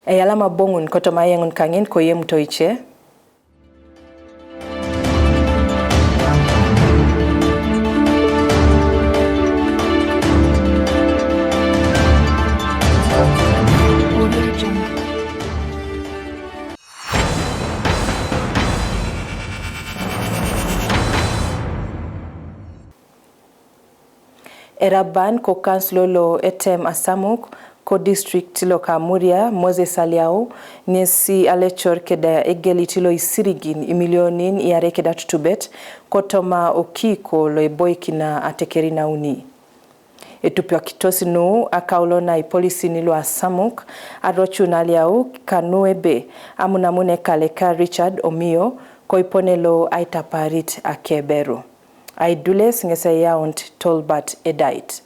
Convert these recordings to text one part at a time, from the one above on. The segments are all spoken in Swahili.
Eyalama bongun kotoma yengun kangin ko Iyemuto iche. Eraban ko kanslolo etem asamuk ko district lo kamuria Moses aliao nesi alechor keda egeli tilo isirigin imilionin iare keda Atutubet kotoma okiko lo eboikina atekerina uni. Etupia kitosinu akaulona ipolisi nilo asamuk arochuna aliao kanuebe amunamune kaleka Richard Omiyo ko iponelo aitaparit akeberu. Aidules ngesayaunt tolbat edait.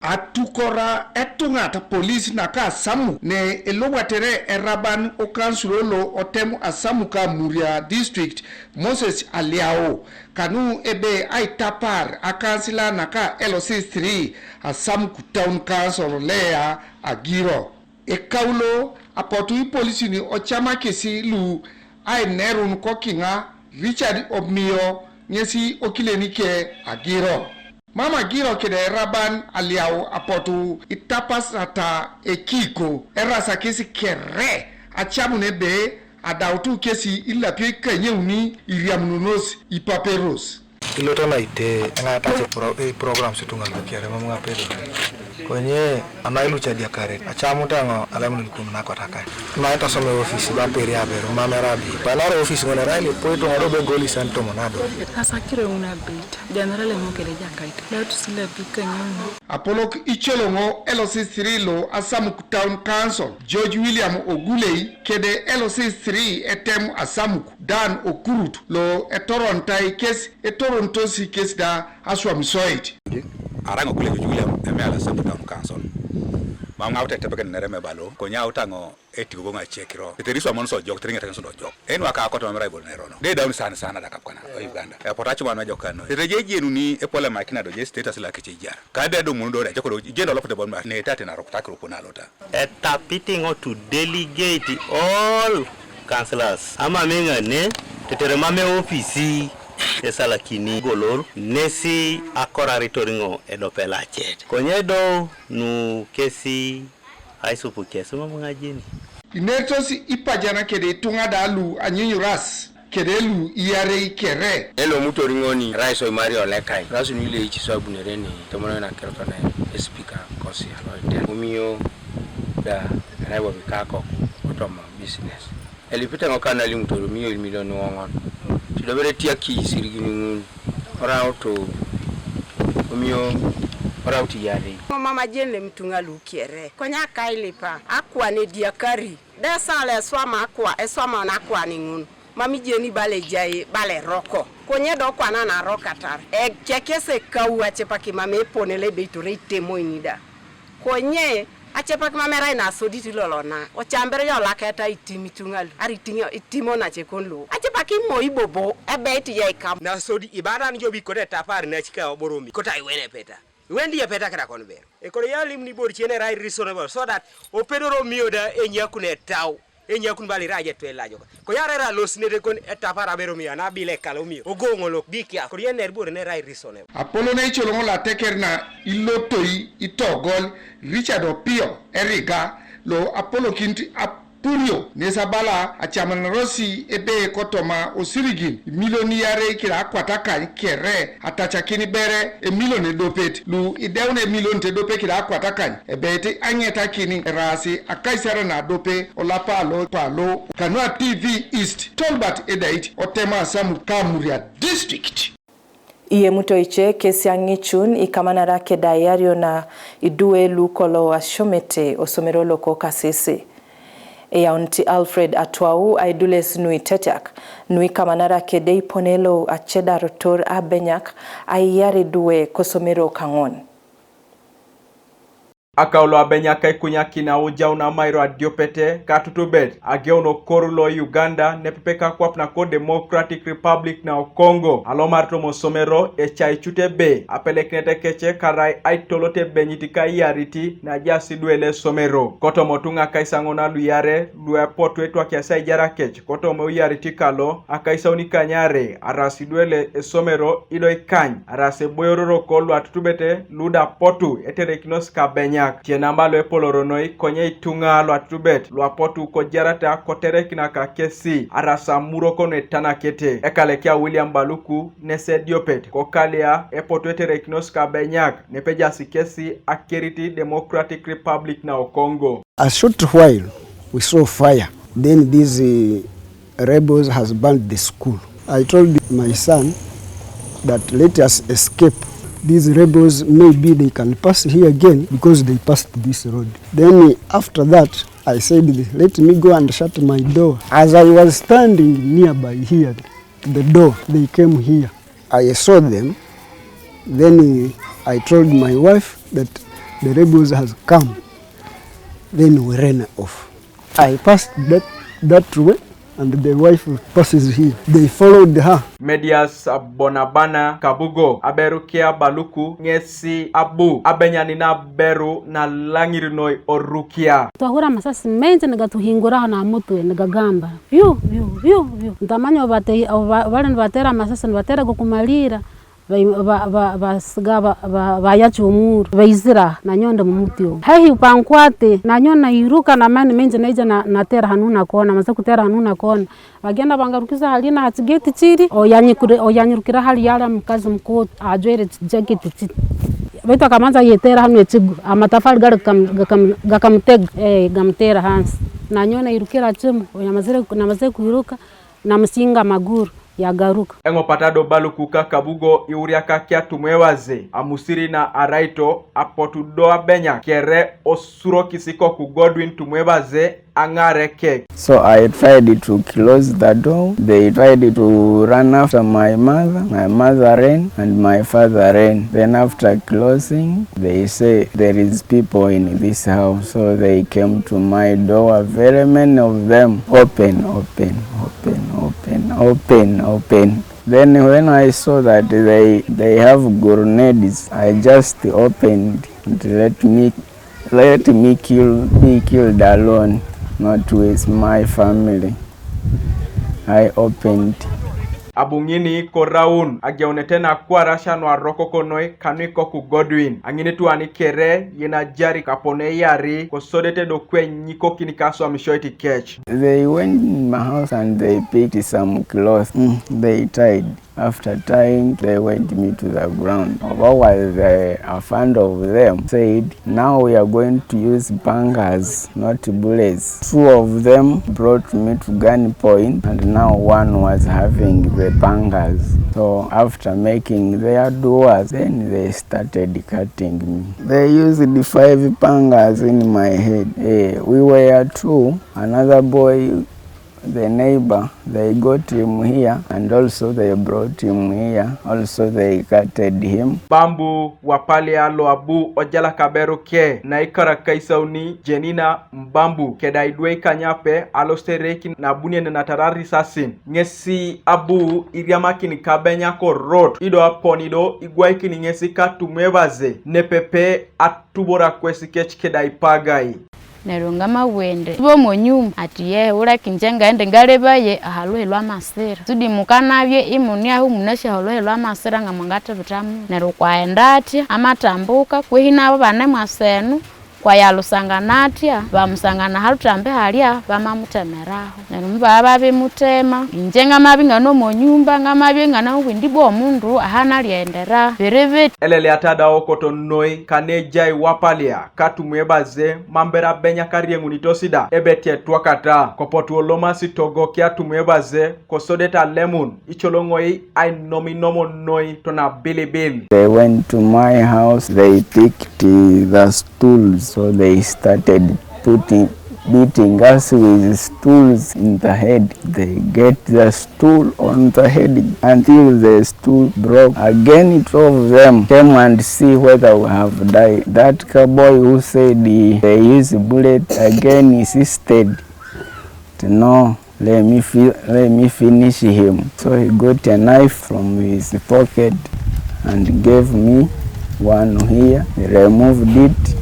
Atukora etunga ta polisi na ka asamu ne elowatere eraban okansulolo otemu asamu ka muria district Moses aliao kanu ebe aitapar akansila na ka LC3 asamu town council lea agiro ekaulo apotu polisi ni ochama kesi lu ai nerun kokinga Richard Omiyo nyesi okilenike agiro. Mama giro kede raban aliao apotu itapas ata ekiko erasa kesi kere achamu nebe adautu kesi illa pie kanye uni iriamunos ipaperos. Ilota na ite nga tache program situnga kere mamunga pedo. Kwenye anailu chadia kare achamu tango alamu nikumna kwa taka na ita some office ba peri abero mamerabi banaro office ngona rali poito ngarobe goli santo monado asakire una beta general mokele jakaita leo tusile bika nyuma Apollo icholongo LC3 lo Asamu Town Council George William Ogulei kede LC3 etem Asamu Dan Okurut lo etorontai kes etorontosi kes da aswamisoid arango kule William emela Asamu Town Council mama awta tebeke nereme balo ko nyawta ngo etigo nga chekiro teriso monso jok tringa tanso do jok en waka ko to mera ibol nerono de down sana da kapkana Uganda e potachi man jokano rejeje nuni e pola makina do je status la keche jar ka de do mun do re joko jendo lopte bon ma ne tate na rokta ko na lota tapiting to delegate all councillors ama menga ne tetere mame ofisi esala kini golor nesi akora ritoringo edopela chet konyedo nu kesi aisupu kesi mamunga jini Inertosi ipajana kede tunga dalu anyinyuras kede lu iarei kere elo mutoringoni raiso mario lekai rasu nile ichi so bunereni tomono na kerotona speaker kosi aloite Omiyo da raibo bikako otoma business elipita ngokana limutoro Omiyo milioni wongon tidobere tiaki sirigini ora auto Omiyo ora utiyari mama jene mtunga lukiere konya kailipa akwa ne diakari de sale swama akwa eswama na akwa ningun mami jeni bale jai bale roko konye do kwa na rokatar e kekese kawa chepaki mame ponele beitore temo inida konye achepak mamera ina soditi lolona o chambere yo laketa itimitungal ari tinyo itimo na chekonlo achepaki moibobo ebeti ye kam na sodi ibara ni jobi kode tapar na chika oboromi kota iwene peta wendi ya peta kada konber e ko yalim ni bor chene rai reasonable so that o pedoro mioda enyakune taw enyakun bali raje to elajo ko yarera losnede kon etapara bero mi na bile kala mi o gongolo bikia ko yener bor ne rai reasonable Apollo ne cholongo la tekerna ilotoi itogol Richard Opio Eriga lo Apollo kinti Purio nesabala achaman rosi ebe kotoma osirigin milioni yare kira akwataka kere atachakini bere milioni dopet lu ideune milioni te dope kira akwataka ebe anyeta kini rasi akaisara na dope olapa lo palo Kanua TV East tolbat edait otema Asamu Kamuria district Iyemuto iche kesi angichun ikamanara keda yario na idue lukolo ashomete osomerolo ko kasese Eyaunti Alfred Atwau aidules nui tetiak nui kamanara kede ponelo acheda rotor abenyak ayari duwe kosomero kangon Akaulo abenya kai kunya kina uja una mairo adiopete Atutubet ageuno korulo Uganda nepepeka kwap na ko Democratic Republic na Congo alomarto mosomero echai chute be apeleknete keche karai aitolote benyitika yariti na jasi duele somero koto motunga kaisangona luyare lue poto etu akiasa ijara kech koto mo yariti kalo akaisa unikanyare arasi duele somero ido ikany arase boyororo kolu Atutubete luda potu eterekinos kabenyak tienambalo epoloronoi konye itunga lo Atutubet lo potu ko jarata koterekina ka kesi arasa muro kono etana kete ekalekia William Baluku nese diopet kokalia epoto eterekinos kabenyak nepeja sikesi akeriti Democratic Republic na Congo. A short while we saw fire, then these rebels has burned the school. I told my son that let us escape. These rebels, maybe they can pass here again because they passed this road. Then after that, I said, let me go and shut my door. As I was standing nearby here, to the door, they came here. I saw them. Then I told my wife that the rebels has come. Then we ran off. I passed that way, and the wife passes here. They followed her. Medias Bonabana Kabugo Aberukia Baluku Ngesi Abu Abenyanina Beru na Langirinoi Orukia. Twahura masasi menze negatuhingura na mutu negagamba. Vyu ntamanyo bale batera masasi batera kukumalira bayachi umuru baizira na nyonda mumutio hahi upankwate na nyona iruka na mani menje naija na tera hanuna kona maza kutera hanuna kona bagenda bangarukiza halina hatigeti chiri oyanyirukira hali yala mkazi mkoti ajwere jacket chiri beto akamanza yetera hanu echigu amatafali gakamtega gamtera hansi na nyona irukira chimu oyamazire kuiruka na msinga maguru yagaruka engo patado Baluku Kabugo iuria kakia tumwewaze amusiri na araito apotudoa benya kere osuro kisiko ku Godwin tumwewaze angare kek. So I tried to close the door. They tried to run after my mother ran and my father ran. Then after closing, they say there is people in this house. So they came to my door, very many of them, open. Then when I saw that they have grenades, I just opened and let me killed alone, not with my family. I opened. Abungini koraun ageonetena kwa rasha no aroko konoi kaniko ku Godwin angini tu anikere yena jari kapone yari kosodete do kwe nyiko kinikaso amishoiti catch. They went in my house and they picked some clothes. They tied. After tying, they went me to the ground. What was a friend of them said, now we are going to use bangers, not bullets. Two of them brought me to gunpoint, and now one was having the bangers. So after making their doors, then they started cutting me. They used the 5 bangers in my head. We were 2, another boy, the neighbor, they got him here and also they brought him here. Also they cutted him. Bambu wapale alo abu ojala kaberu ke na ikara kaisauni jenina mbambu keda idwe kanyape alo stereki na bunye na tarari sasin. Ngesi abu iriamaki ni kabenya ko road. Ido aponido igwaiki ni ngesi katumwebaze nepepe atubora kwesi kechi keda ipagai. Nerungama wende bo monyum atiye ura kinjenga ende ngalebaye ahaluhelwa masera tudi mukanavye imunia hu munasha haluhelwa masera ngamangata bitamu nerukwaendati amatambuka kwehina abo bane mwasenu kwa yalusanganatia bamusangana halutambe halia bamamutemeraho nerumba ababe mutema injenga mabinga no monyumba ngamabinga na windibo omundu ahana liendera berebe elele atada okoto noi kanejai wapalia katumwebaze mambera benya kariengu nitosida ebetie twakata kopotu olomasi togokia tumwebaze kosodeta lemon icholongoi ai nominomo noi tona bilibil. They went to my house, they picked the stools. So they started beating us with stools in the head. They get the stool on the head until the stool broke. Again 12 of them came and see whether we have died. That cowboy who said they use bullet again insisted to no, let me finish him. So he got a knife from his pocket and gave me one here. He removed it.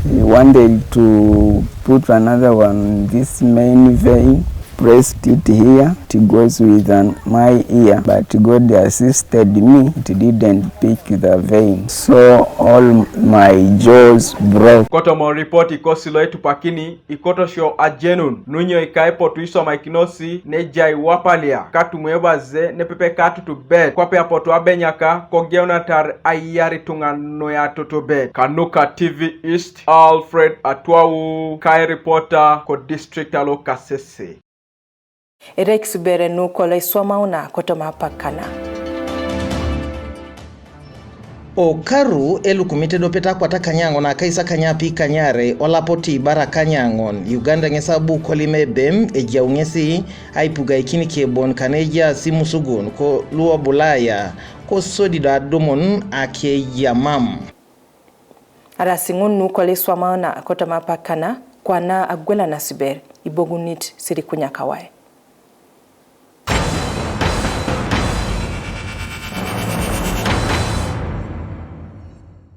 He wanted to put another one in this main vein, pressed it here. It goes with my ear, but God assisted me. It didn't pick the vein, so all my jaws broke. Koto mo report ikosilo etu pakini ikoto sho ajenun nunyo ikaipo tuiso maikinosi neja iwapalia katu mwebaze nepepe Atutubet kwape apoto abenyaka kogeona tar ayari tungano ya Atutubet. Kanuka TV East, Alfred Atwau kai reporter ko district alo Kasese. Rex Berenu kola isoma una koto mapakana. Okaru elukumite dopeta kwata kanyango na kaisa kanyapi kanyare Olap Otibar kanyangon Uganda ngesabu kolime bem ejaungesi aipuga ikini kebon kaneja simusugun ko luo bulaya ko sodi da domon ake yamam. Arasingun kola isoma una koto mapakana kwa na agwela na siber ibogunit Siri kunyakawai.